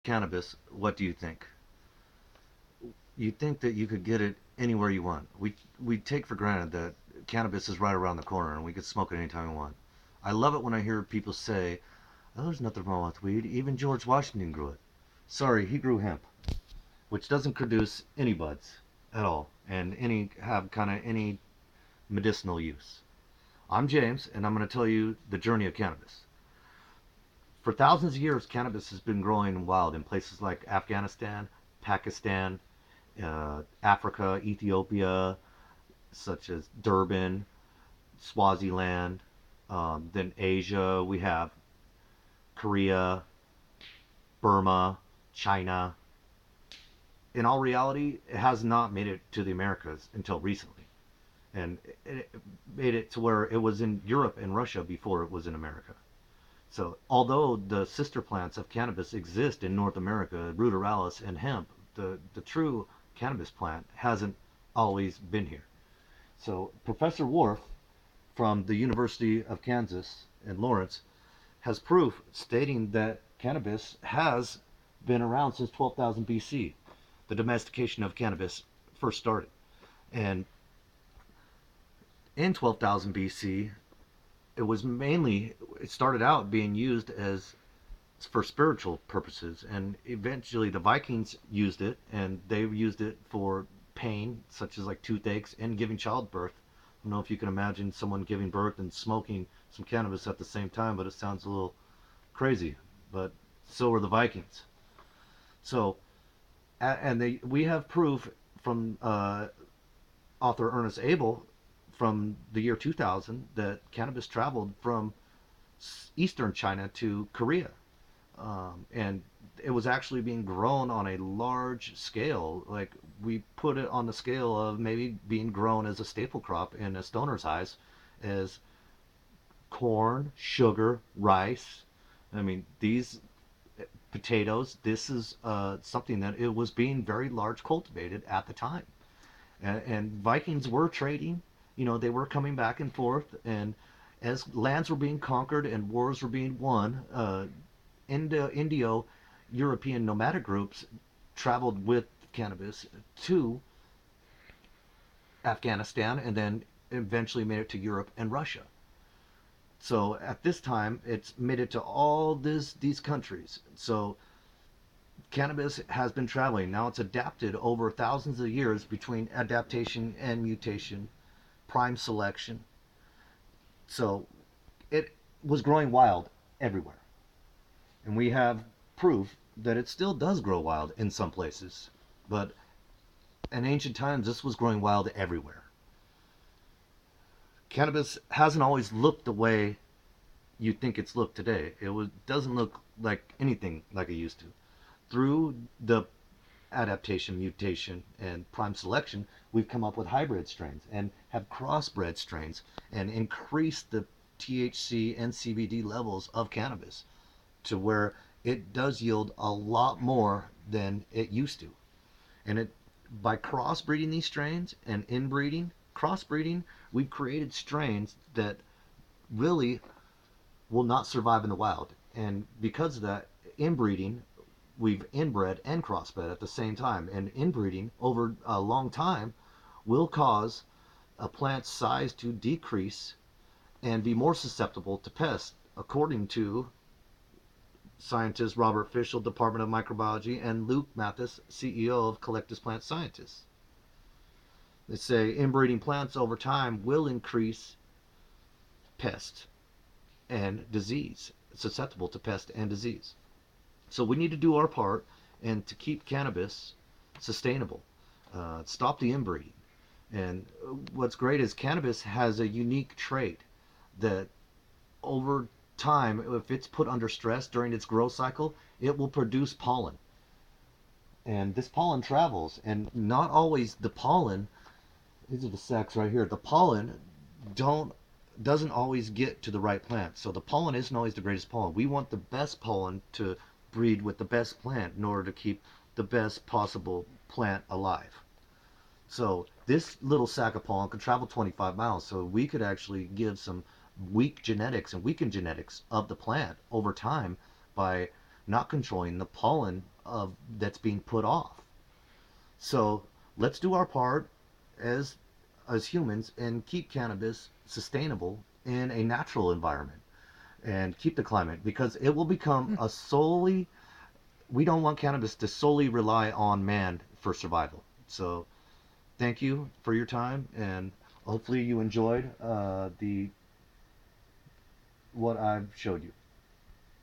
Cannabis, what do you think? You think that you could get it anywhere you want. We take for granted that cannabis is right around the corner and we could smoke it anytime we want. I love it when I hear people say, "Oh, there's nothing wrong with weed. Even George Washington grew it." Sorry, he grew hemp, which doesn't produce any buds at all and any have kind of any medicinal use. I'm James, and I'm going to tell you the journey of cannabis. For thousands of years, cannabis has been growing wild in places like Afghanistan, Pakistan, Africa, Ethiopia, such as Durban, Swaziland. Then Asia, we have Korea, Burma, China. In all reality, it has not made it to the Americas until recently. And it made it to where it was in Europe and Russia before it was in America. So, although the sister plants of cannabis exist in North America, ruderalis and hemp, the true cannabis plant hasn't always been here. So, Professor Worf from the University of Kansas in Lawrence has proof stating that cannabis has been around since 12,000 BC. The domestication of cannabis first started. And in 12,000 BC, it started out being used as for spiritual purposes, and eventually the Vikings used it, and they used it for pain, such as like toothaches and giving childbirth. I don't know if you can imagine someone giving birth and smoking some cannabis at the same time, but it sounds a little crazy. But so were the Vikings. So, we have proof from author Ernest Abel from the year 2000 that cannabis traveled from eastern China to Korea, and it was actually being grown on a large scale. Like we put it on the scale of maybe being grown as a staple crop in a stoner's eyes, as corn, sugar, rice. I mean, these potatoes. This is something that it was being very large cultivated at the time, and Vikings were trading. You know, they were coming back and forth, and as lands were being conquered and wars were being won, Indo-European nomadic groups traveled with cannabis to Afghanistan and then eventually made it to Europe and Russia. So at this time, it's made it to all these countries. So cannabis has been traveling. Now it's adapted over thousands of years between adaptation and mutation, prime selection. So it was growing wild everywhere. And we have proof that it still does grow wild in some places. But in ancient times, this was growing wild everywhere. Cannabis hasn't always looked the way you think it's looked today. Doesn't look like anything like it used to. Through the adaptation, mutation, and prime selection, we've come up with hybrid strains and have crossbred strains and increased the THC and CBD levels of cannabis to where it does yield a lot more than it used to. And it by crossbreeding these strains and inbreeding, crossbreeding, we've created strains that really will not survive in the wild. And because of that inbreeding, we've inbred and crossbred at the same time. And inbreeding over a long time will cause a plant's size to decrease and be more susceptible to pests, according to scientist Robert Fischel, Department of Microbiology, and Luke Mathis, CEO of Collectus Plant Scientists. They say inbreeding plants over time will increase pest and disease, susceptible to pest and disease. So we need to do our part and to keep cannabis sustainable, stop the inbreeding. And what's great is cannabis has a unique trait that over time, if it's put under stress during its growth cycle, it will produce pollen. And this pollen travels, and not always the pollen, these are the sacs right here, the pollen don't doesn't always get to the right plant. So the pollen isn't always the greatest pollen. We want the best pollen to breed with the best plant in order to keep the best possible plant alive. So this little sac of pollen could travel 25 miles. So we could actually give some weak genetics and weakened genetics of the plant over time by not controlling the pollen of that's being put off. So let's do our part as humans and keep cannabis sustainable in a natural environment and keep the climate, because it will become a solely, we don't want cannabis to solely rely on man for survival. So thank you for your time, and hopefully you enjoyed the what I've showed you.